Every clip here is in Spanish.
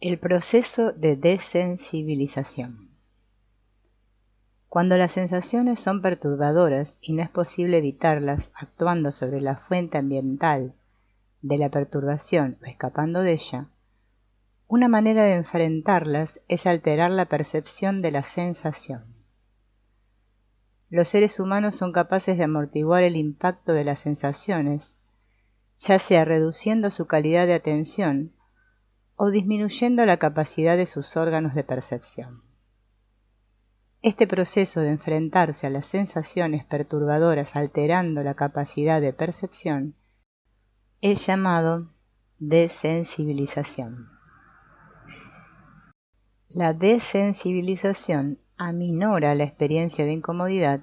El proceso de desensibilización. Cuando las sensaciones son perturbadoras y no es posible evitarlas actuando sobre la fuente ambiental de la perturbación o escapando de ella, una manera de enfrentarlas es alterar la percepción de la sensación. Los seres humanos son capaces de amortiguar el impacto de las sensaciones, ya sea reduciendo su calidad de atención o disminuyendo la capacidad de sus órganos de percepción. Este proceso de enfrentarse a las sensaciones perturbadoras alterando la capacidad de percepción es llamado desensibilización. La desensibilización aminora la experiencia de incomodidad,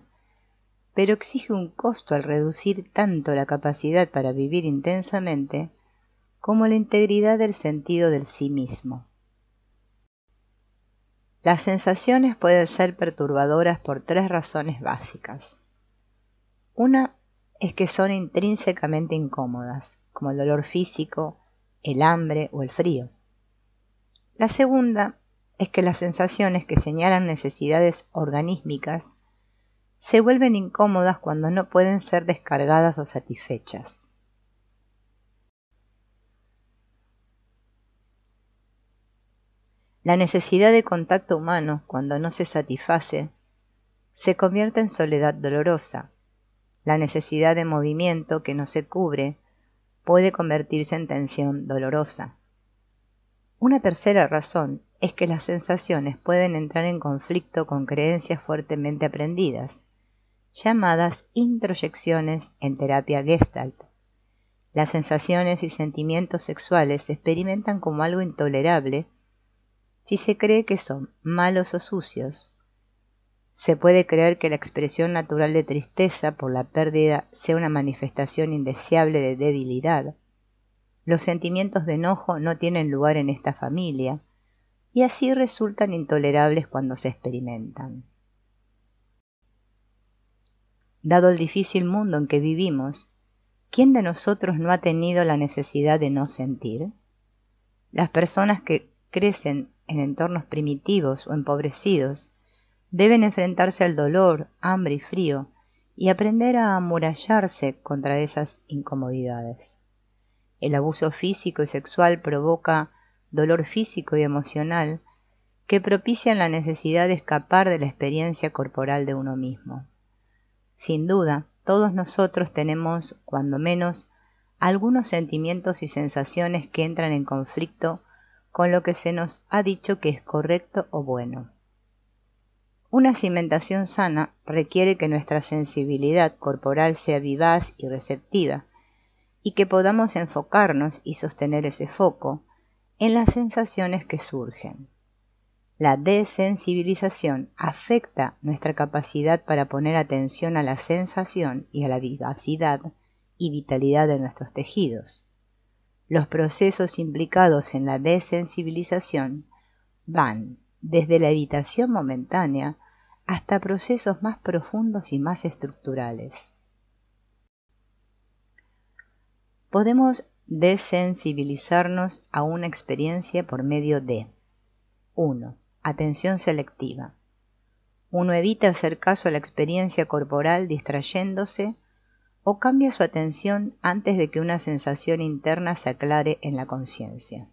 pero exige un costo al reducir tanto la capacidad para vivir intensamente como la integridad del sentido del sí mismo. Las sensaciones pueden ser perturbadoras por tres razones básicas. Una es que son intrínsecamente incómodas, como el dolor físico, el hambre o el frío. La segunda es que las sensaciones que señalan necesidades organísmicas se vuelven incómodas cuando no pueden ser descargadas o satisfechas. La necesidad de contacto humano, cuando no se satisface, se convierte en soledad dolorosa. La necesidad de movimiento que no se cubre puede convertirse en tensión dolorosa. Una tercera razón es que las sensaciones pueden entrar en conflicto con creencias fuertemente aprendidas, llamadas introyecciones en terapia Gestalt. Las sensaciones y sentimientos sexuales se experimentan como algo intolerable si se cree que son malos o sucios. Se puede creer que la expresión natural de tristeza por la pérdida sea una manifestación indeseable de debilidad. Los sentimientos de enojo no tienen lugar en esta familia, y así resultan intolerables cuando se experimentan. Dado el difícil mundo en que vivimos, ¿quién de nosotros no ha tenido la necesidad de no sentir? Las personas que crecen en entornos primitivos o empobrecidos deben enfrentarse al dolor, hambre y frío y aprender a amurallarse contra esas incomodidades. El abuso físico y sexual provoca dolor físico y emocional que propician la necesidad de escapar de la experiencia corporal de uno mismo. Sin duda, todos nosotros tenemos, cuando menos, algunos sentimientos y sensaciones que entran en conflicto con lo que se nos ha dicho que es correcto o bueno. Una cimentación sana requiere que nuestra sensibilidad corporal sea vivaz y receptiva, y que podamos enfocarnos y sostener ese foco en las sensaciones que surgen. La desensibilización afecta nuestra capacidad para poner atención a la sensación y a la vivacidad y vitalidad de nuestros tejidos. Los procesos implicados en la desensibilización van desde la evitación momentánea hasta procesos más profundos y más estructurales. Podemos desensibilizarnos a una experiencia por medio de 1. Atención selectiva. Uno evita hacer caso a la experiencia corporal distrayéndose o cambia su atención antes de que una sensación interna se aclare en la conciencia.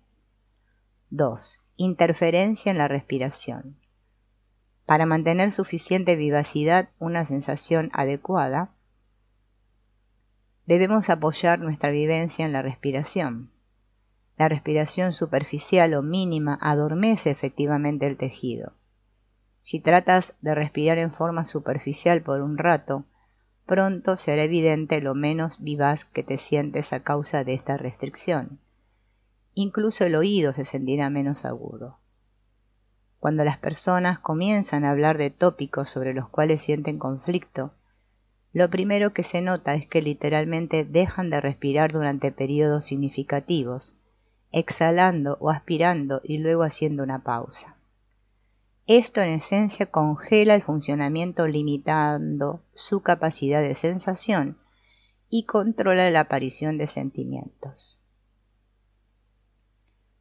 2. Interferencia en la respiración. Para mantener suficiente vivacidad, una sensación adecuada, debemos apoyar nuestra vivencia en la respiración. La respiración superficial o mínima adormece efectivamente el tejido. Si tratas de respirar en forma superficial por un rato, pronto será evidente lo menos vivaz que te sientes a causa de esta restricción. Incluso el oído se sentirá menos agudo. Cuando las personas comienzan a hablar de tópicos sobre los cuales sienten conflicto, lo primero que se nota es que literalmente dejan de respirar durante periodos significativos, exhalando o aspirando y luego haciendo una pausa. Esto en esencia congela el funcionamiento limitando su capacidad de sensación y controla la aparición de sentimientos.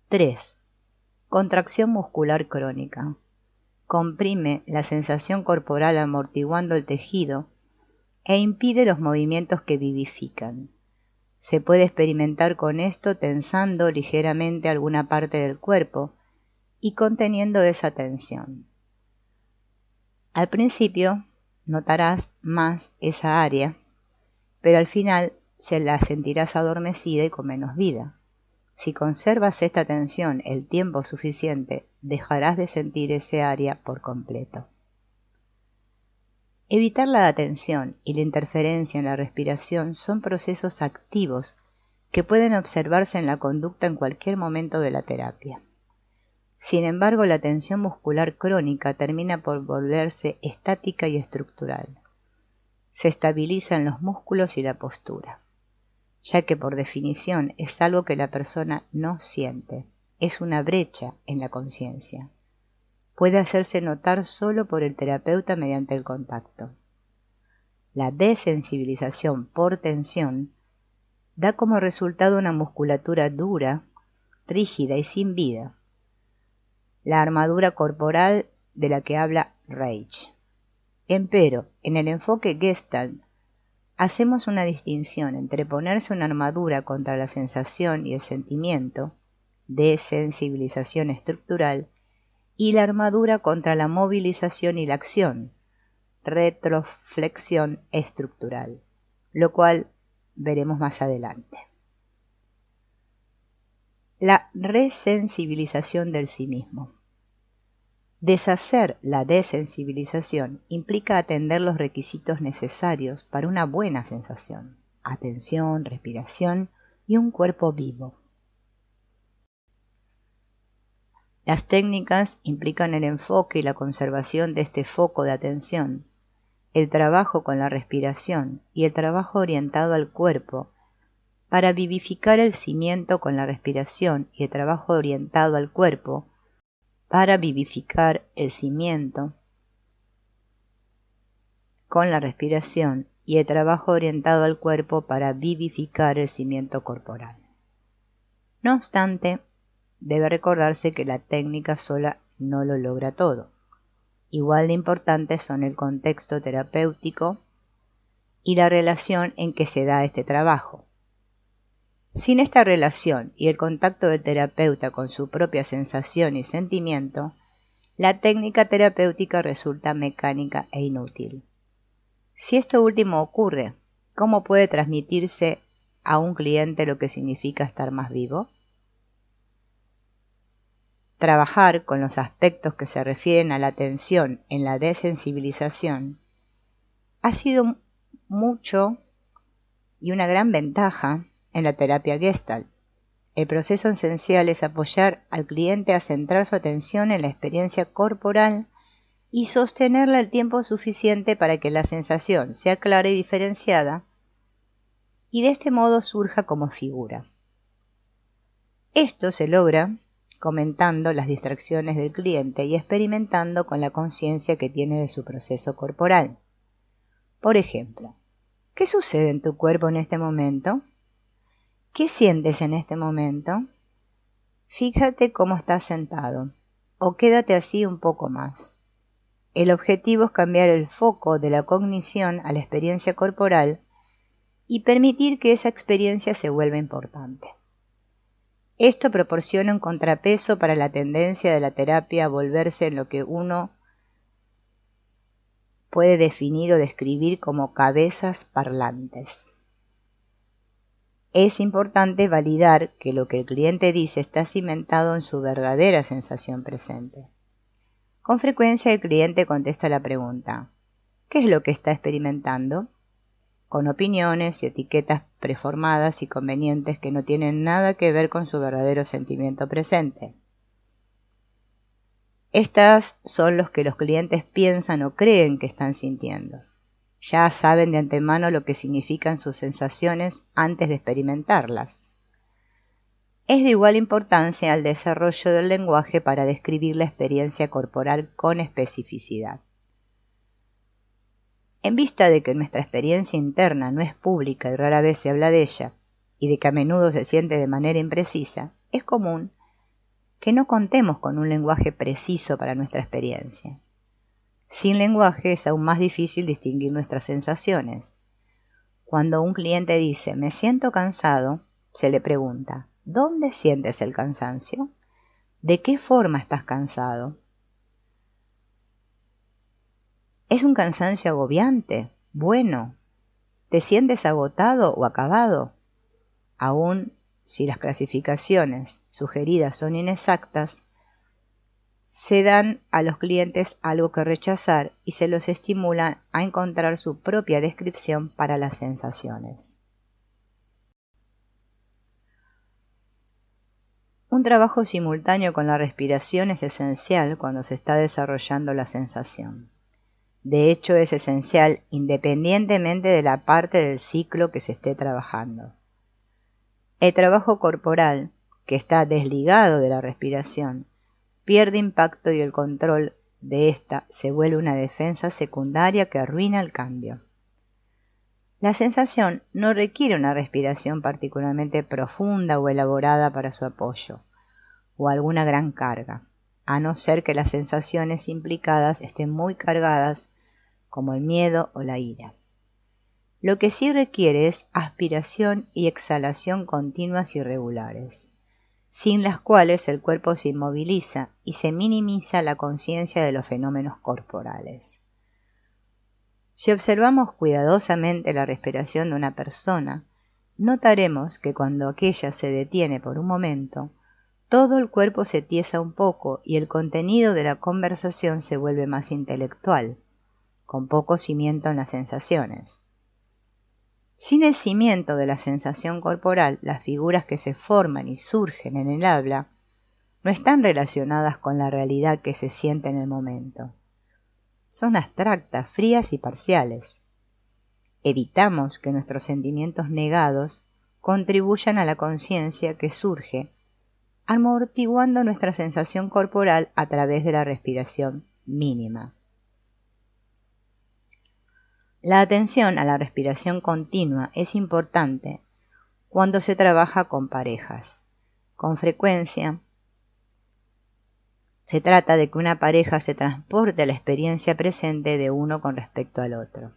3. Contracción muscular crónica. Comprime la sensación corporal amortiguando el tejido e impide los movimientos que vivifican. Se puede experimentar con esto tensando ligeramente alguna parte del cuerpo y conteniendo esa tensión. Al principio notarás más esa área, pero al final se la sentirás adormecida y con menos vida. Si conservas esta tensión el tiempo suficiente, dejarás de sentir ese área por completo. Evitar la atención y la interferencia en la respiración son procesos activos que pueden observarse en la conducta en cualquier momento de la terapia. Sin embargo, la tensión muscular crónica termina por volverse estática y estructural. Se estabilizan los músculos y la postura, ya que por definición es algo que la persona no siente, es una brecha en la conciencia. Puede hacerse notar solo por el terapeuta mediante el contacto. La desensibilización por tensión da como resultado una musculatura dura, rígida y sin vida, la armadura corporal de la que habla Reich. Empero, en el enfoque Gestalt, hacemos una distinción entre ponerse una armadura contra la sensación y el sentimiento, desensibilización estructural, y la armadura contra la movilización y la acción, retroflexión estructural, lo cual veremos más adelante. La resensibilización del sí mismo. Deshacer la desensibilización implica atender los requisitos necesarios para una buena sensación: atención, respiración y un cuerpo vivo. Las técnicas implican el enfoque y la conservación de este foco de atención, el trabajo con la respiración y el trabajo orientado al cuerpo para vivificar el cimiento con la respiración y el trabajo orientado al cuerpo para vivificar el cimiento con la respiración y el trabajo orientado al cuerpo para vivificar el cimiento corporal. No obstante, debe recordarse que la técnica sola no lo logra todo. Igual de importantes son el contexto terapéutico y la relación en que se da este trabajo. Sin esta relación y el contacto del terapeuta con su propia sensación y sentimiento, la técnica terapéutica resulta mecánica e inútil. Si esto último ocurre, ¿cómo puede transmitirse a un cliente lo que significa estar más vivo? Trabajar con los aspectos que se refieren a la atención en la desensibilización ha sido mucho y una gran ventaja en la terapia Gestalt. El proceso esencial es apoyar al cliente a centrar su atención en la experiencia corporal y sostenerla el tiempo suficiente para que la sensación sea clara y diferenciada y de este modo surja como figura. Esto se logra comentando las distracciones del cliente y experimentando con la conciencia que tiene de su proceso corporal. Por ejemplo, ¿qué sucede en tu cuerpo en este momento? ¿Qué sientes en este momento? Fíjate cómo estás sentado, o quédate así un poco más. El objetivo es cambiar el foco de la cognición a la experiencia corporal y permitir que esa experiencia se vuelva importante. Esto proporciona un contrapeso para la tendencia de la terapia a volverse en lo que uno puede definir o describir como cabezas parlantes. Es importante validar que lo que el cliente dice está cimentado en su verdadera sensación presente. Con frecuencia el cliente contesta la pregunta: ¿qué es lo que está experimentando?, con opiniones y etiquetas preformadas y convenientes que no tienen nada que ver con su verdadero sentimiento presente. Estas son los que los clientes piensan o creen que están sintiendo. Ya saben de antemano lo que significan sus sensaciones antes de experimentarlas. Es de igual importancia el desarrollo del lenguaje para describir la experiencia corporal con especificidad. En vista de que nuestra experiencia interna no es pública y rara vez se habla de ella, y de que a menudo se siente de manera imprecisa, es común que no contemos con un lenguaje preciso para nuestra experiencia. Sin lenguaje es aún más difícil distinguir nuestras sensaciones. Cuando un cliente dice «me siento cansado», se le pregunta «¿dónde sientes el cansancio? ¿De qué forma estás cansado? ¿Es un cansancio agobiante? Bueno. ¿Te sientes agotado o acabado?» Aún si las clasificaciones sugeridas son inexactas, se dan a los clientes algo que rechazar y se los estimula a encontrar su propia descripción para las sensaciones. Un trabajo simultáneo con la respiración es esencial cuando se está desarrollando la sensación. De hecho, es esencial independientemente de la parte del ciclo que se esté trabajando. El trabajo corporal, que está desligado de la respiración, pierde impacto y el control de ésta se vuelve una defensa secundaria que arruina el cambio. La sensación no requiere una respiración particularmente profunda o elaborada para su apoyo, o alguna gran carga, a no ser que las sensaciones implicadas estén muy cargadas, como el miedo o la ira. Lo que sí requiere es aspiración y exhalación continuas y regulares, sin las cuales el cuerpo se inmoviliza y se minimiza la conciencia de los fenómenos corporales. Si observamos cuidadosamente la respiración de una persona, notaremos que cuando aquella se detiene por un momento, todo el cuerpo se tiesa un poco y el contenido de la conversación se vuelve más intelectual, con poco cimiento en las sensaciones. Sin el cimiento de la sensación corporal, las figuras que se forman y surgen en el habla no están relacionadas con la realidad que se siente en el momento. Son abstractas, frías y parciales. Evitamos que nuestros sentimientos negados contribuyan a la conciencia que surge, amortiguando nuestra sensación corporal a través de la respiración mínima. La atención a la respiración continua es importante cuando se trabaja con parejas. Con frecuencia, se trata de que una pareja se transporte a la experiencia presente de uno con respecto al otro.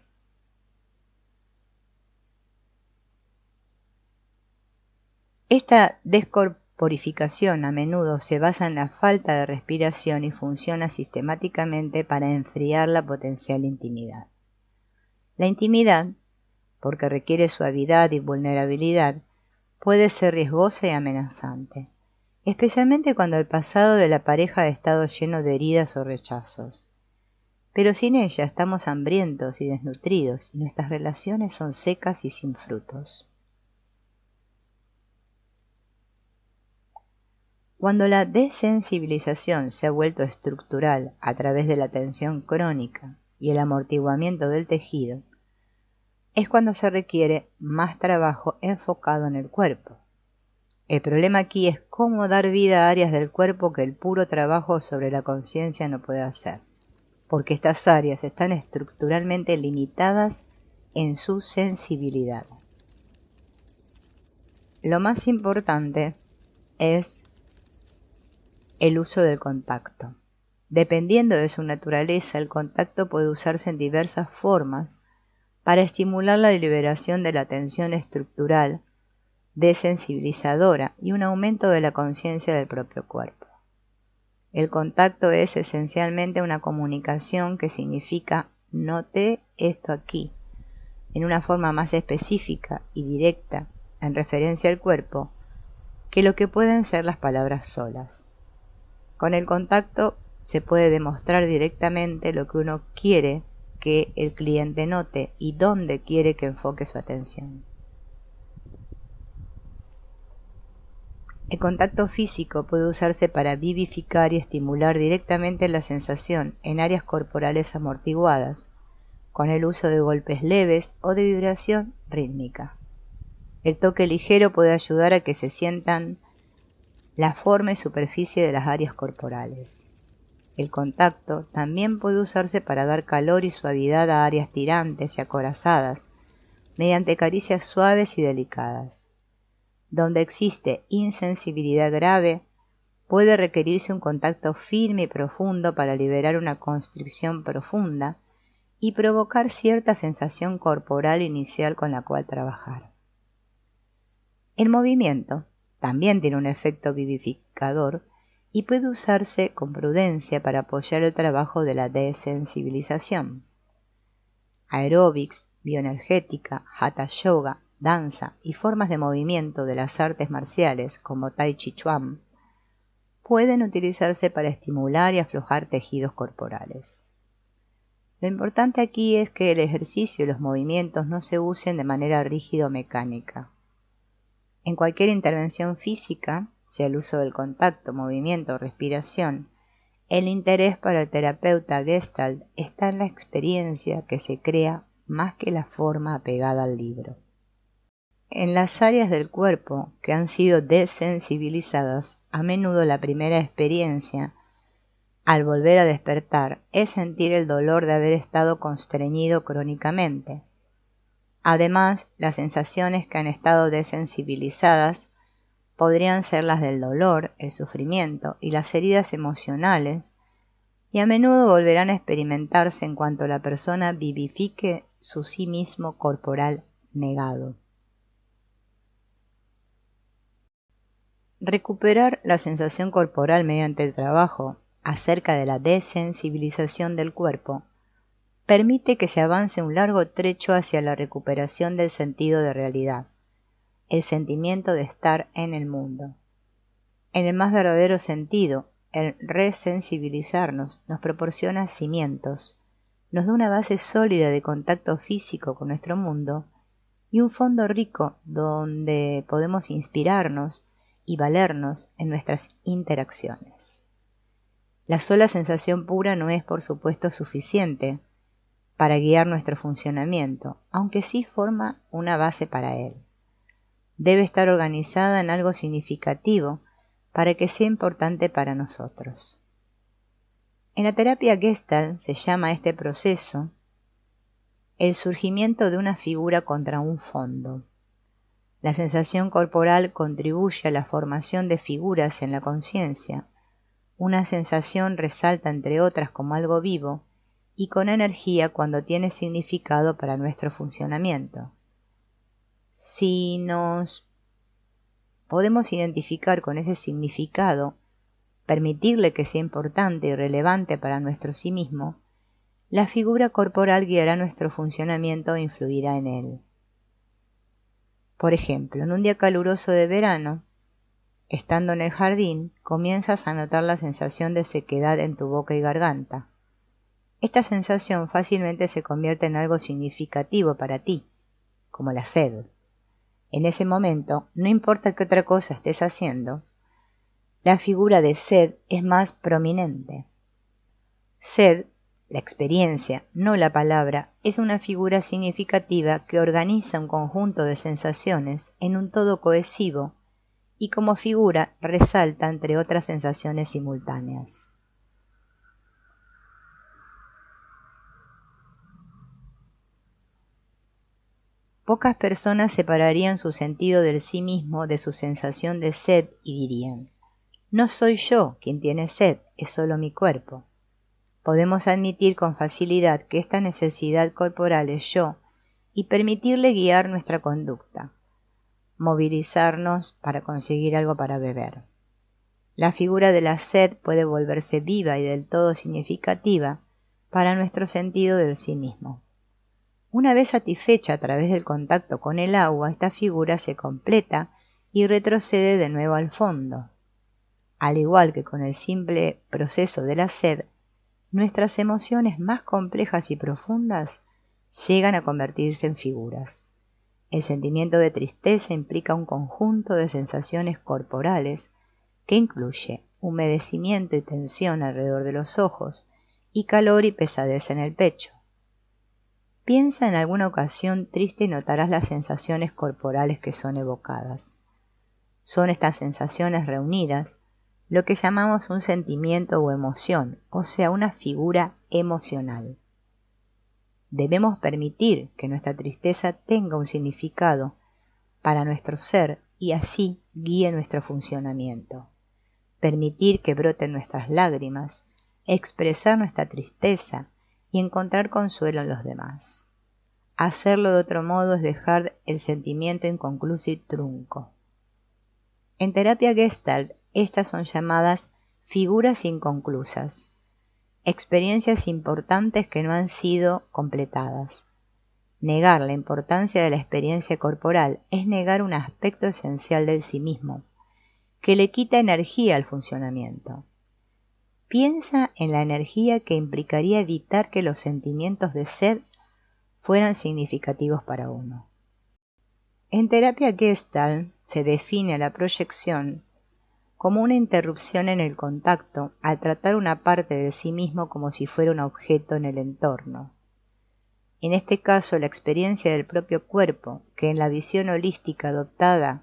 Esta descorporificación a menudo se basa en la falta de respiración y funciona sistemáticamente para enfriar la potencial intimidad. La intimidad, porque requiere suavidad y vulnerabilidad, puede ser riesgosa y amenazante, especialmente cuando el pasado de la pareja ha estado lleno de heridas o rechazos. Pero sin ella estamos hambrientos y desnutridos y nuestras relaciones son secas y sin frutos. Cuando la desensibilización se ha vuelto estructural a través de la tensión crónica y el amortiguamiento del tejido, es cuando se requiere más trabajo enfocado en el cuerpo. El problema aquí es cómo dar vida a áreas del cuerpo que el puro trabajo sobre la conciencia no puede hacer, porque estas áreas están estructuralmente limitadas en su sensibilidad. Lo más importante es el uso del contacto. Dependiendo de su naturaleza, el contacto puede usarse en diversas formas para estimular la liberación de la tensión estructural desensibilizadora y un aumento de la conciencia del propio cuerpo. El contacto es esencialmente una comunicación que significa noté esto aquí, en una forma más específica y directa en referencia al cuerpo que lo que pueden ser las palabras solas. Con el contacto se puede demostrar directamente lo que uno quiere que el cliente note y dónde quiere que enfoque su atención. El contacto físico puede usarse para vivificar y estimular directamente la sensación en áreas corporales amortiguadas, con el uso de golpes leves o de vibración rítmica. El toque ligero puede ayudar a que se sientan la forma y superficie de las áreas corporales. El contacto también puede usarse para dar calor y suavidad a áreas tirantes y acorazadas, mediante caricias suaves y delicadas. Donde existe insensibilidad grave puede requerirse un contacto firme y profundo para liberar una constricción profunda y provocar cierta sensación corporal inicial con la cual trabajar. El movimiento también tiene un efecto vivificador y puede usarse con prudencia para apoyar el trabajo de la desensibilización. Aeróbics, bioenergética, hatha yoga, danza y formas de movimiento de las artes marciales como tai chi chuan pueden utilizarse para estimular y aflojar tejidos corporales. Lo importante aquí es que el ejercicio y los movimientos no se usen de manera rígida o mecánica. En cualquier intervención física, sea el uso del contacto, movimiento o respiración, el interés para el terapeuta Gestalt está en la experiencia que se crea más que la forma apegada al libro. En las áreas del cuerpo que han sido desensibilizadas, a menudo la primera experiencia, al volver a despertar, es sentir el dolor de haber estado constreñido crónicamente. Además, las sensaciones que han estado desensibilizadas podrían ser las del dolor, el sufrimiento y las heridas emocionales, y a menudo volverán a experimentarse en cuanto la persona vivifique su sí mismo corporal negado. Recuperar la sensación corporal mediante el trabajo acerca de la desensibilización del cuerpo permite que se avance un largo trecho hacia la recuperación del sentido de realidad, el sentimiento de estar en el mundo. En el más verdadero sentido, el resensibilizarnos nos proporciona cimientos, nos da una base sólida de contacto físico con nuestro mundo y un fondo rico donde podemos inspirarnos y valernos en nuestras interacciones. La sola sensación pura no es, por supuesto, suficiente para guiar nuestro funcionamiento, aunque sí forma una base para él. Debe estar organizada en algo significativo para que sea importante para nosotros. En la terapia Gestalt se llama este proceso el surgimiento de una figura contra un fondo. La sensación corporal contribuye a la formación de figuras en la conciencia. Una sensación resalta entre otras como algo vivo y con energía cuando tiene significado para nuestro funcionamiento. Si nos podemos identificar con ese significado, permitirle que sea importante y relevante para nuestro sí mismo, la figura corporal guiará nuestro funcionamiento e influirá en él. Por ejemplo, en un día caluroso de verano, estando en el jardín, comienzas a notar la sensación de sequedad en tu boca y garganta. Esta sensación fácilmente se convierte en algo significativo para ti, como la sed. En ese momento, no importa qué otra cosa estés haciendo, la figura de sed es más prominente. Sed, la experiencia, no la palabra, es una figura significativa que organiza un conjunto de sensaciones en un todo cohesivo y como figura resalta entre otras sensaciones simultáneas. Pocas personas separarían su sentido del sí mismo de su sensación de sed y dirían: no soy yo quien tiene sed, es solo mi cuerpo. Podemos admitir con facilidad que esta necesidad corporal es yo y permitirle guiar nuestra conducta, movilizarnos para conseguir algo para beber. La figura de la sed puede volverse viva y del todo significativa para nuestro sentido del sí mismo. Una vez satisfecha a través del contacto con el agua, esta figura se completa y retrocede de nuevo al fondo. Al igual que con el simple proceso de la sed, nuestras emociones más complejas y profundas llegan a convertirse en figuras. El sentimiento de tristeza implica un conjunto de sensaciones corporales que incluye humedecimiento y tensión alrededor de los ojos y calor y pesadez en el pecho. Piensa en alguna ocasión triste y notarás las sensaciones corporales que son evocadas. Son estas sensaciones reunidas lo que llamamos un sentimiento o emoción, o sea, una figura emocional. Debemos permitir que nuestra tristeza tenga un significado para nuestro ser y así guíe nuestro funcionamiento. permitir que broten nuestras lágrimas, expresar nuestra tristeza y encontrar consuelo en los demás. Hacerlo de otro modo es dejar el sentimiento inconcluso y trunco. En terapia Gestalt, estas son llamadas figuras inconclusas, experiencias importantes que no han sido completadas. Negar la importancia de la experiencia corporal es negar un aspecto esencial del sí mismo, que le quita energía al funcionamiento. Piensa en la energía que implicaría evitar que los sentimientos de sed fueran significativos para uno. En terapia Gestalt se define a la proyección como una interrupción en el contacto al tratar una parte de sí mismo como si fuera un objeto en el entorno. En este caso, la experiencia del propio cuerpo, que en la visión holística adoptada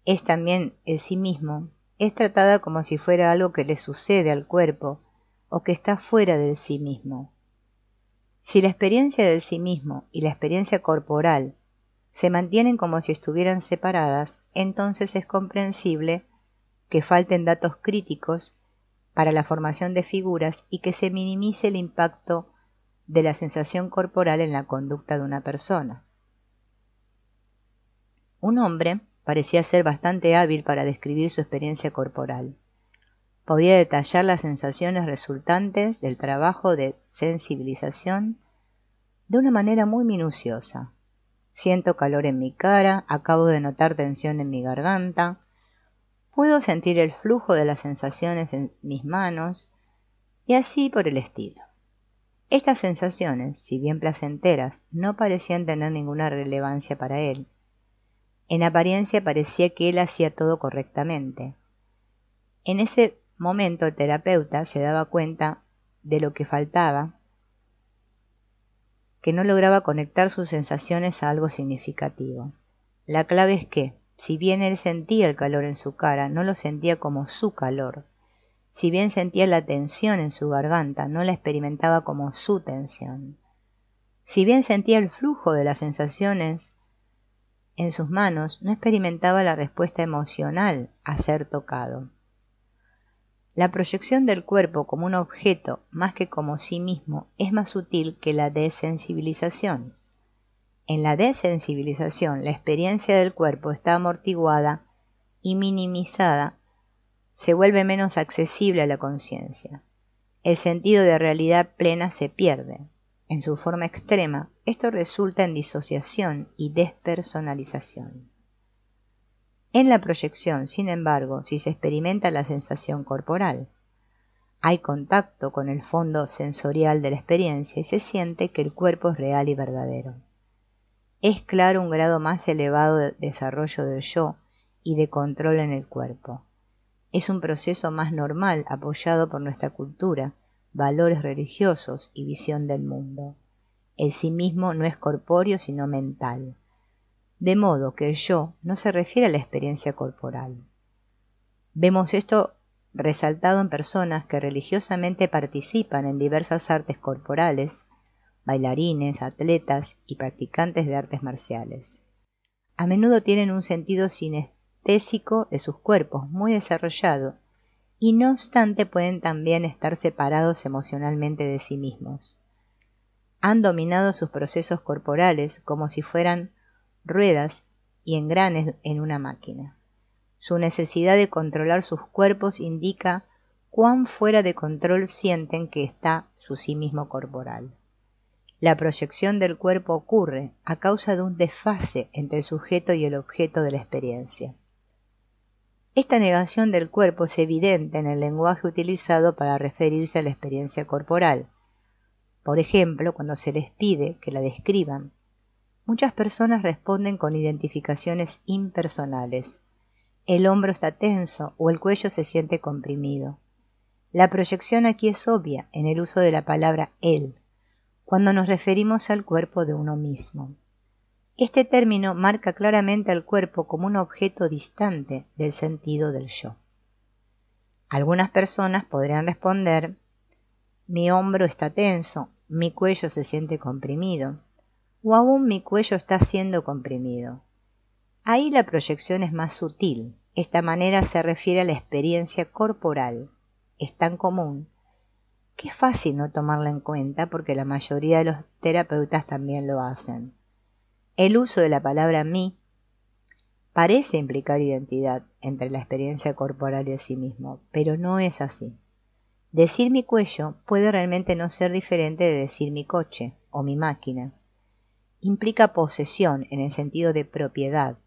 es también el sí mismo, es tratada como si fuera algo que le sucede al cuerpo o que está fuera del sí mismo. Si la experiencia del sí mismo y la experiencia corporal se mantienen como si estuvieran separadas, entonces es comprensible que falten datos críticos para la formación de figuras y que se minimice el impacto de la sensación corporal en la conducta de una persona. Un hombre parecía ser bastante hábil para describir su experiencia corporal. Podía detallar las sensaciones resultantes del trabajo de sensibilización de una manera muy minuciosa. Siento calor en mi cara, acabo de notar tensión en mi garganta, puedo sentir el flujo de las sensaciones en mis manos, y así por el estilo. Estas sensaciones, si bien placenteras, no parecían tener ninguna relevancia para él. En apariencia parecía que él hacía todo correctamente. En ese momento el terapeuta se daba cuenta de lo que faltaba, que no lograba conectar sus sensaciones a algo significativo. La clave es que, si bien él sentía el calor en su cara, no lo sentía como su calor. Si bien sentía la tensión en su garganta, no la experimentaba como su tensión. Si bien sentía el flujo de las sensaciones en sus manos, no experimentaba la respuesta emocional a ser tocado. La proyección del cuerpo como un objeto más que como sí mismo es más sutil que la desensibilización. En la desensibilización, la experiencia del cuerpo está amortiguada y minimizada, se vuelve menos accesible a la conciencia. El sentido de realidad plena se pierde. En su forma extrema, esto resulta en disociación y despersonalización. En la proyección, sin embargo, si se experimenta la sensación corporal, hay contacto con el fondo sensorial de la experiencia y se siente que el cuerpo es real y verdadero. Es claro un grado más elevado de desarrollo del yo y de control en el cuerpo. Es un proceso más normal apoyado por nuestra cultura, valores religiosos y visión del mundo. El sí mismo no es corpóreo sino mental. De modo que el yo no se refiere a la experiencia corporal. Vemos esto resaltado en personas que religiosamente participan en diversas artes corporales, bailarines, atletas y practicantes de artes marciales. A menudo tienen un sentido sinestésico de sus cuerpos muy desarrollado y no obstante pueden también estar separados emocionalmente de sí mismos. Han dominado sus procesos corporales como si fueran ruedas y engranes en una máquina. Su necesidad de controlar sus cuerpos indica cuán fuera de control sienten que está su sí mismo corporal. La proyección del cuerpo ocurre a causa de un desfase entre el sujeto y el objeto de la experiencia. Esta negación del cuerpo es evidente en el lenguaje utilizado para referirse a la experiencia corporal. Por ejemplo, cuando se les pide que la describan, muchas personas responden con identificaciones impersonales. El hombro está tenso o el cuello se siente comprimido. La proyección aquí es obvia en el uso de la palabra él, cuando nos referimos al cuerpo de uno mismo. Este término marca claramente al cuerpo como un objeto distante del sentido del yo. Algunas personas podrían responder: mi hombro está tenso, mi cuello se siente comprimido, o aún mi cuello está siendo comprimido. Ahí la proyección es más sutil, Esta manera se refiere a la experiencia corporal. Es tan común que es fácil no tomarla en cuenta porque la mayoría de los terapeutas también lo hacen. El uso de la palabra mí parece implicar identidad entre la experiencia corporal y el sí mismo, pero no es así. Decir mi cuello puede realmente no ser diferente de decir mi coche o mi máquina. Implica posesión en el sentido de propiedad,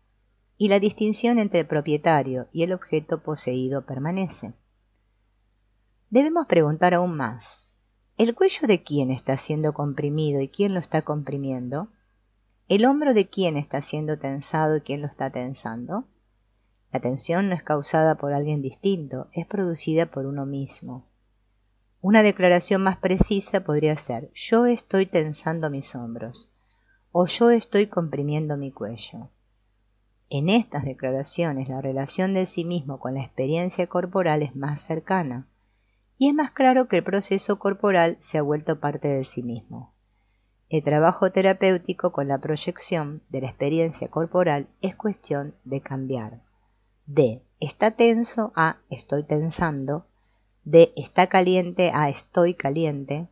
y la distinción entre el propietario y el objeto poseído permanece. Debemos preguntar aún más. ¿El cuello de quién está siendo comprimido y quién lo está comprimiendo? ¿El hombro de quién está siendo tensado y quién lo está tensando? La tensión no es causada por alguien distinto, es producida por uno mismo. Una declaración más precisa podría ser: yo estoy tensando mis hombros, o yo estoy comprimiendo mi cuello. En estas declaraciones, la relación del sí mismo con la experiencia corporal es más cercana, y es más claro que el proceso corporal se ha vuelto parte del sí mismo. El trabajo terapéutico con la proyección de la experiencia corporal es cuestión de cambiar de está tenso a estoy tensando, de está caliente a estoy caliente,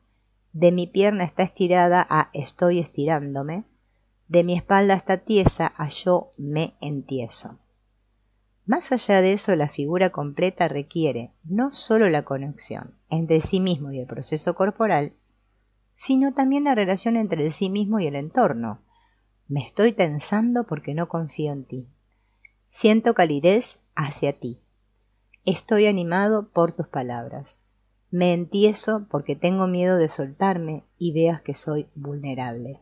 de mi pierna está estirada a estoy estirándome, de mi espalda está tiesa a yo me entieso. Más allá de eso, la figura completa requiere no solo la conexión entre sí mismo y el proceso corporal, sino también la relación entre el sí mismo y el entorno. Me estoy tensando porque no confío en ti. Siento calidez hacia ti. Estoy animado por tus palabras. Me entieso porque tengo miedo de soltarme y veas que soy vulnerable.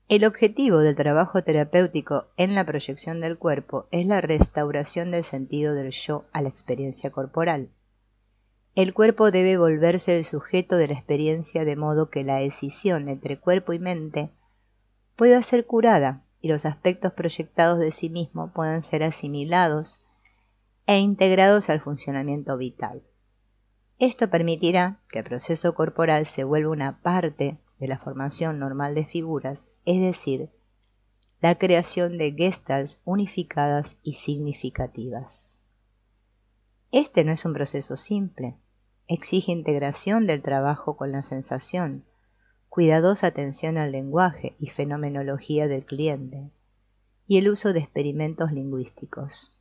El objetivo del trabajo terapéutico en la proyección del cuerpo es la restauración del sentido del yo a la experiencia corporal. El cuerpo debe volverse el sujeto de la experiencia de modo que la escisión entre cuerpo y mente pueda ser curada y los aspectos proyectados de sí mismo puedan ser asimilados e integrados al funcionamiento vital. Esto permitirá que el proceso corporal se vuelva una parte de la formación normal de figuras, es decir, la creación de gestalts unificadas y significativas. Este no es un proceso simple, exige integración del trabajo con la sensación, cuidadosa atención al lenguaje y fenomenología del cliente, y el uso de experimentos lingüísticos.